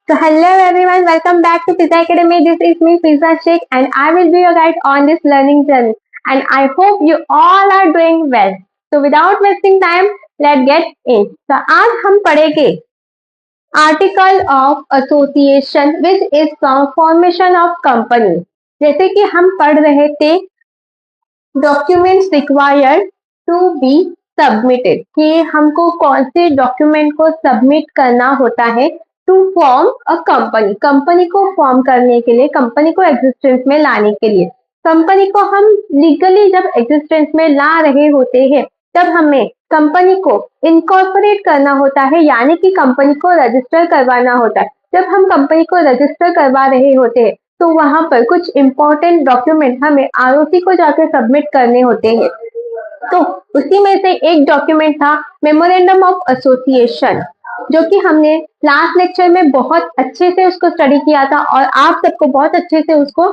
So hello everyone, welcome back to Pizza Academy. This is me Pizza Sheikh and I will be your guide on this learning journey. And I hope you all are doing well. So without wasting time, let's get in. So आज हम पढ़ेंगे Article of Association which is formation of company. जैसे कि हम पढ़ रहे थे documents required to be submitted कि हमको कौन से डॉक्यूमेंट को सबमिट करना होता है to form a company. Company को फॉर्म करने के लिए, कंपनी को एग्जिस्टेंस में लाने के लिए, कंपनी को हम लीगली जब एग्जिस्टेंस में ला रहे होते हैं तब हमें कंपनी को इनकॉर्पोरेट करना होता है, यानी कि कंपनी को रजिस्टर करवाना होता है। जब हम कंपनी को रजिस्टर करवा रहे होते हैं तो वहां पर कुछ इंपॉर्टेंट डॉक्यूमेंट हमें आरओसी को जाकर सबमिट करने होते हैं। तो उसी में से एक डॉक्यूमेंट था मेमोरेंडम ऑफ एसोसिएशन, जो कि हमने लास्ट लेक्चर में बहुत अच्छे से उसको स्टडी किया था और आप सबको बहुत अच्छे से उसको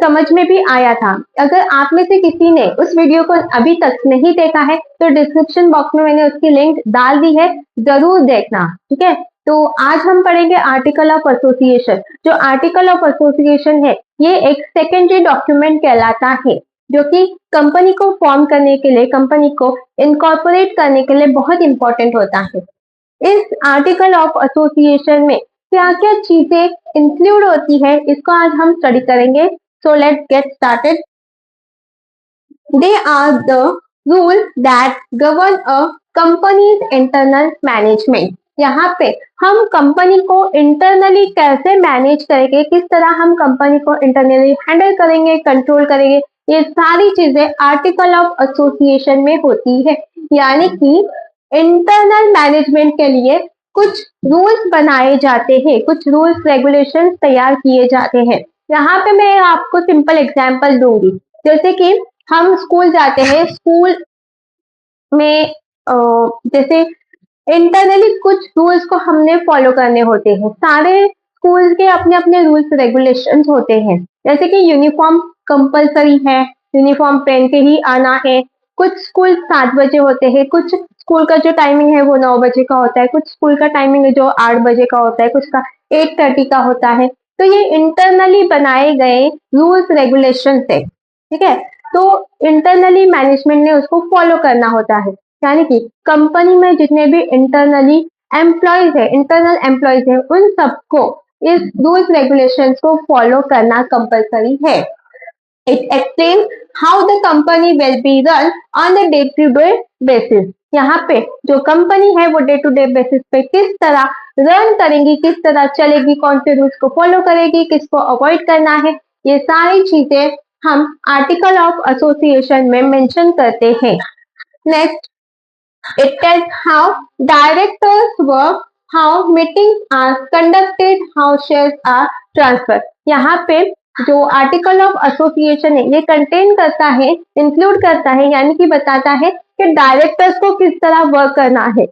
समझ में भी आया था। अगर आप में से किसी ने उस वीडियो को अभी तक नहीं देखा है तो डिस्क्रिप्शन बॉक्स में मैंने उसकी लिंक डाल दी है, जरूर देखना। ठीक है, तो आज हम पढ़ेंगे आर्टिकल ऑफ एसोसिएशन। जो आर्टिकल ऑफ एसोसिएशन है ये एक सेकेंडरी डॉक्यूमेंट कहलाता है, जो कि कंपनी को फॉर्म करने के लिए, कंपनी को इनकॉर्पोरेट करने के लिए बहुत इंपॉर्टेंट होता है। इस आर्टिकल ऑफ एसोसिएशन में क्या क्या चीजें इंक्लूड होती है इसको आज हम स्टडी करेंगे। So let's get started. They are the rule that govern a company's internal management. यहाँ पे हम कंपनी को इंटरनली कैसे मैनेज करेंगे, किस तरह हम कंपनी को इंटरनली हैंडल करेंगे, कंट्रोल करेंगे, ये सारी चीजें आर्टिकल ऑफ एसोसिएशन में होती है। यानी कि इंटरनल मैनेजमेंट के लिए कुछ रूल्स बनाए जाते हैं, कुछ रूल्स रेगुलेशंस तैयार किए जाते हैं। यहाँ पे मैं आपको सिंपल एग्जांपल दूंगी। जैसे कि हम स्कूल जाते हैं, स्कूल में जैसे इंटरनली कुछ रूल्स को हमने फॉलो करने होते हैं। सारे स्कूल के अपने अपने रूल्स रेगुलेशंस होते हैं। जैसे कि यूनिफॉर्म कंपलसरी है, यूनिफॉर्म पहन के ही आना है। कुछ स्कूल 7 बजे होते हैं, कुछ स्कूल का जो टाइमिंग है वो 9 बजे का होता है, कुछ स्कूल का टाइमिंग है जो 8 बजे का होता है, कुछ का 8:30 का होता है। तो ये इंटरनली बनाए गए रूल्स रेगुलेशन है। ठीक है, तो इंटरनली मैनेजमेंट ने उसको फॉलो करना होता है। यानी कि कंपनी में जितने भी इंटरनली एम्प्लॉयज है, इंटरनल एम्प्लॉयज है, उन सबको इस रूल्स रेगुलेशंस को फॉलो करना कंपलसरी है। It explain how the company will be run on the day to day basis. यहाँ पे जो कंपनी है वो डे टू डे बेसिस पे किस तरह रन करेंगी, किस तरह चलेगी, कौन से रूल्स को फॉलो करेगी, किसको अवॉइड करना है, ये सारी चीजें हम आर्टिकल ऑफ एसोसिएशन में मेंशन करते हैं। Next, it tells how directors work, how meetings are conducted, how shares are transferred. यहाँ पे जो आर्टिकल ऑफ एसोसिएशन है ये कंटेन करता है, इंक्लूड करता है, यानी कि बताता है कि डायरेक्टर्स को किस तरह वर्क करना है,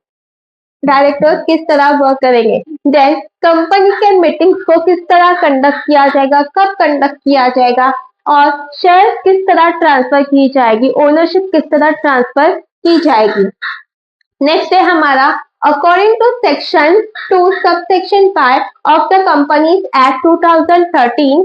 डायरेक्टर्स किस तरह वर्क करेंगे। देन कंपनी के मीटिंग्स को किस तरह कंडक्ट किया जाएगा, कब कंडक्ट किया जाएगा, और शेयर किस तरह ट्रांसफर की जाएगी, ओनरशिप किस तरह ट्रांसफर की जाएगी। नेक्स्ट है हमारा according to section 2 subsection 5 of the Companies Act 2013,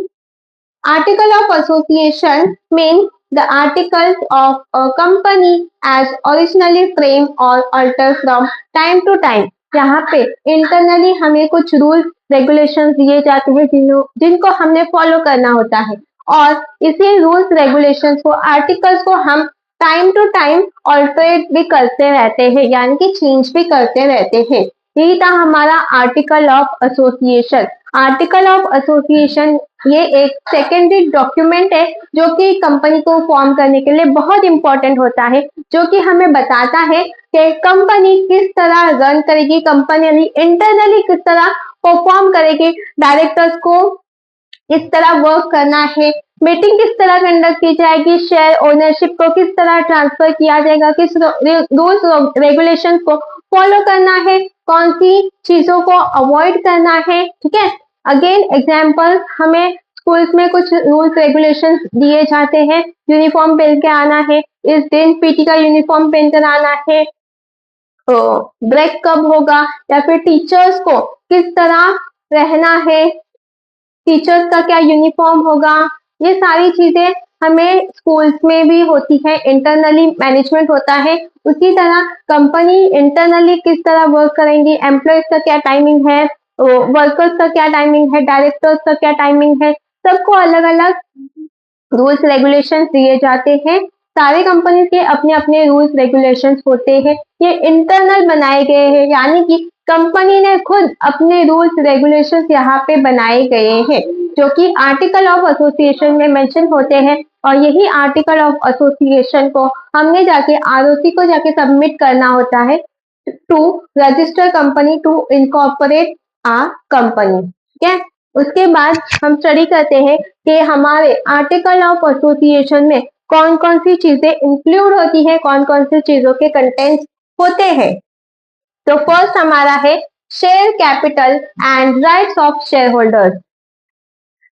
article of association mean the articles of a company as originally frame or alter from time to time. यहाँ पे इंटरनली हमें कुछ रूल्स रेगुलेशंस दिए जाते हैं जिनको हमने फॉलो करना होता है, और इसी रूल्स रेगुलेशंस को, आर्टिकल्स को हम टाइम टू टाइम ऑल्टरेट भी करते रहते हैं, यानी कि चेंज भी करते रहते हैं। यही था हमारा article of association. Article of association ये एक सेकेंडरी डॉक्यूमेंट है जो कि कंपनी को फॉर्म करने के लिए बहुत इंपॉर्टेंट होता है, जो कि हमें बताता है कि कंपनी किस तरह रन करेगी, कंपनी इंटरनली किस तरह परफॉर्म करेगी, डायरेक्टर्स को किस तरह वर्क करना है, मीटिंग किस तरह कंडक्ट की जाएगी, शेयर ओनरशिप को किस तरह ट्रांसफर किया जाएगा, किस रूल्स रेगुलेशन को फॉलो करना है, कौन सी चीजों को अवॉइड करना है। ठीक है, अगेन एग्जाम्पल, हमें स्कूल्स में कुछ रूल्स रेगुलेशंस दिए जाते हैं, यूनिफॉर्म पहन के आना है, इस दिन पीटी का यूनिफॉर्म पहन कर आना है, ब्रेक कब होगा, या फिर टीचर्स को किस तरह रहना है, टीचर्स का क्या यूनिफॉर्म होगा, ये सारी चीजें हमें स्कूल्स में भी होती है, इंटरनली मैनेजमेंट होता है। उसी तरह कंपनी इंटरनली किस तरह वर्क करेंगी, एम्प्लॉयज का क्या टाइमिंग है, वर्कर्स का क्या टाइमिंग है, डायरेक्टर्स का क्या टाइमिंग है, सबको अलग अलग रूल्स रेगुलेशंस दिए जाते हैं। सारे कंपनीज के अपने अपने रूल्स रेगुलेशंस होते हैं, ये इंटरनल बनाए गए हैं, यानी कि कंपनी ने खुद अपने रूल्स रेगुलेशंस यहाँ पे बनाए गए हैं, जो कि आर्टिकल ऑफ एसोसिएशन में मेंशन होते हैं। और यही आर्टिकल ऑफ एसोसिएशन को हमने जाके आरओसी को जाके सबमिट करना होता है to register company to incorporate a company. ठीक है, उसके बाद हम स्टडी करते हैं कि हमारे आर्टिकल ऑफ एसोसिएशन में कौन कौन सी चीजें इंक्लूड होती है, कौन कौन सी चीजों के कंटेंट्स होते हैं। तो फर्स्ट हमारा है share capital and rights of share holders.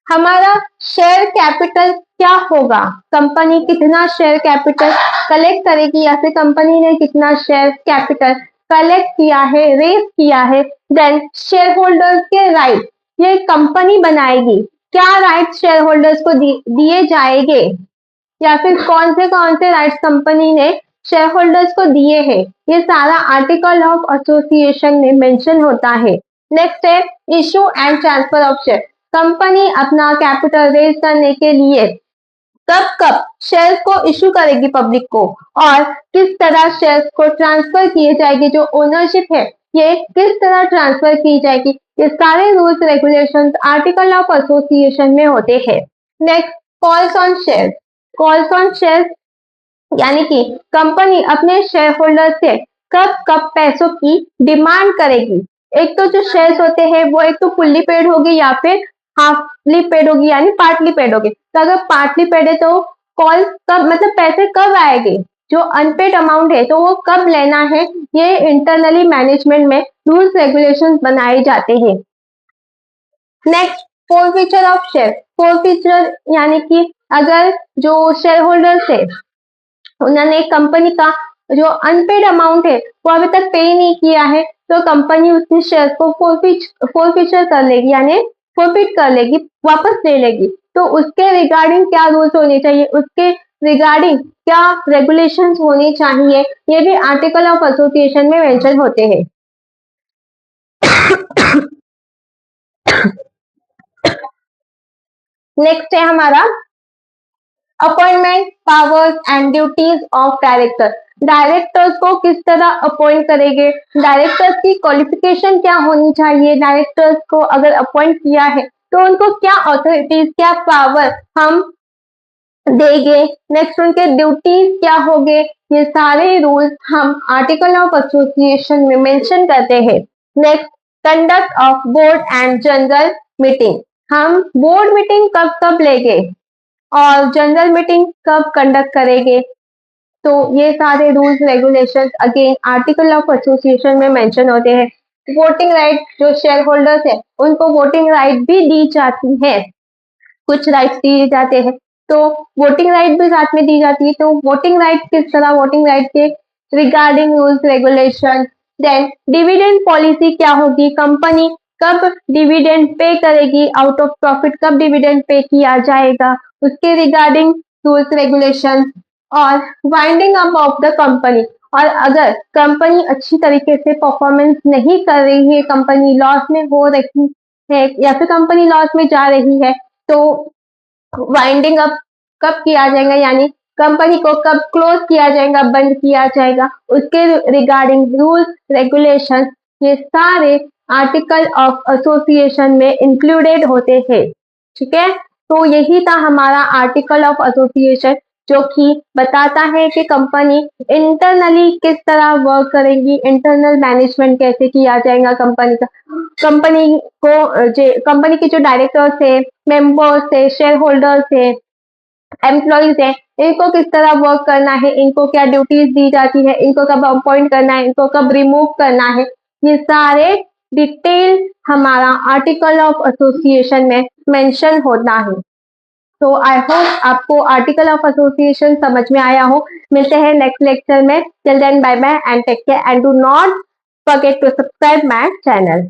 हमारा शेयर कैपिटल क्या होगा, कंपनी कितना शेयर कैपिटल कलेक्ट करेगी या फिर कंपनी ने कितना शेयर कैपिटल कलेक्ट किया है, रेज किया है। देन शेयर होल्डर्स के राइट, ये कंपनी बनाएगी, क्या राइट शेयर होल्डर्स को दिए जाएंगे या फिर कौन से राइट्स कंपनी ने शेयर होल्डर्स को दिए हैं, ये सारा आर्टिकल ऑफ एसोसिएशन में मेंशन होता है। नेक्स्ट है issue and transfer of share. Company अपना कैपिटल रेज करने के लिए कब कब शेयर्स को इशू करेगी पब्लिक को, और किस तरह शेयर्स को ट्रांसफर किए जाएगी, जो ओनरशिप है ये किस तरह ट्रांसफर की जाएगी, ये सारे rules regulations article of association में होते हैं। Next calls on shares. Calls on shares यानी कि कंपनी अपने शेयर होल्डर से कब कब पैसों की डिमांड करेगी। एक तो जो शेयर्स होते हैं वो एक तो फुल्ली पेड होगी या फिर हाफली पेड होगी, यानी पार्टली पेड होगी। तो अगर पार्टली पेड है तो कॉल कब, मतलब पैसे कब आएंगे, जो अनपेड अमाउंट है तो वो कब लेना है, ये इंटरनली मैनेजमेंट में रूल्स रेगुलेशंस बनाए जाते हैं। Next forfeiture of share. Forfeiture यानी कि अगर जो शेयर होल्डर्स है उन्होंने कंपनी का जो अनपेड अमाउंट है वो अभी तक पे नहीं किया है, तो कंपनी उसके शेयर को फोरफीचर कर लेगी, यानी फोरफिट कर लेगी, वापस ले लेगी। तो उसके रिगार्डिंग क्या रूल्स होने चाहिए, उसके रिगार्डिंग क्या रेगुलेशंस होनी चाहिए, ये भी आर्टिकल ऑफ एसोसिएशन में मेंशन होते हैं। नेक्स्ट है हमारा appointment powers and duties of director. Directors को किस तरह अपॉइंट करेंगे, डायरेक्टर्स की क्वालिफिकेशन क्या होनी चाहिए, डायरेक्टर्स को अगर अपॉइंट किया है तो उनको क्या अथॉरिटीज, क्या पावर हम देंगे। नेक्स्ट उनके ड्यूटीज क्या होंगे, ये सारे रूल्स हम आर्टिकल ऑफ एसोसिएशन में मेंशन करते हैं। Next conduct of board and general meeting. हम बोर्ड मीटिंग कब कब लेंगे और जनरल मीटिंग कब कंडक्ट करेंगे, तो ये सारे rules regulations again article of association में मेंशन होते हैं। वोटिंग राइट, जो शेयर होल्डर्स है उनको वोटिंग राइट भी दी जाती है, कुछ राइट्स दिए जाते हैं, तो वोटिंग राइट भी साथ में दी जाती है। तो वोटिंग राइट किस तरह, वोटिंग राइट के regarding rules regulation. Then dividend policy क्या होगी, कंपनी कब डिविडेंड पे करेगी, आउट ऑफ प्रॉफिट कब डिविडेंड पे किया जाएगा, उसके रिगार्डिंग रूल्स रेगुलेशन। और winding up of the company, और अगर कंपनी अच्छी तरीके से परफॉर्मेंस नहीं कर रही है, कंपनी लॉस में हो रही है या फिर कंपनी लॉस में जा रही है, तो वाइंडिंग अप कब किया जाएगा, यानी कंपनी को कब क्लोज किया जाएगा, बंद किया जाएगा, उसके रिगार्डिंग रूल्स रेगुलेशन, ये सारे आर्टिकल ऑफ एसोसिएशन में इंक्लूडेड होते हैं। ठीक है, तो यही था हमारा आर्टिकल ऑफ एसोसिएशन, जो कि बताता है कि कंपनी इंटरनली किस तरह वर्क करेगी, इंटरनल मैनेजमेंट कैसे किया जाएगा कंपनी का, कंपनी को कंपनी के जो डायरेक्टर्स है, मेंबर्स है, शेयर होल्डर्स है, एम्प्लॉइज है, इनको किस तरह वर्क करना है, इनको क्या ड्यूटीज दी जाती है, इनको कब अपॉइंट करना है, इनको कब रिमूव करना है, ये सारे डिटेल हमारा आर्टिकल ऑफ एसोसिएशन में मेंशन होता है। तो आई होप आपको आर्टिकल ऑफ एसोसिएशन समझ में आया हो। मिलते हैं नेक्स्ट लेक्चर में। Till then bye bye and take care and do not forget to subscribe my channel.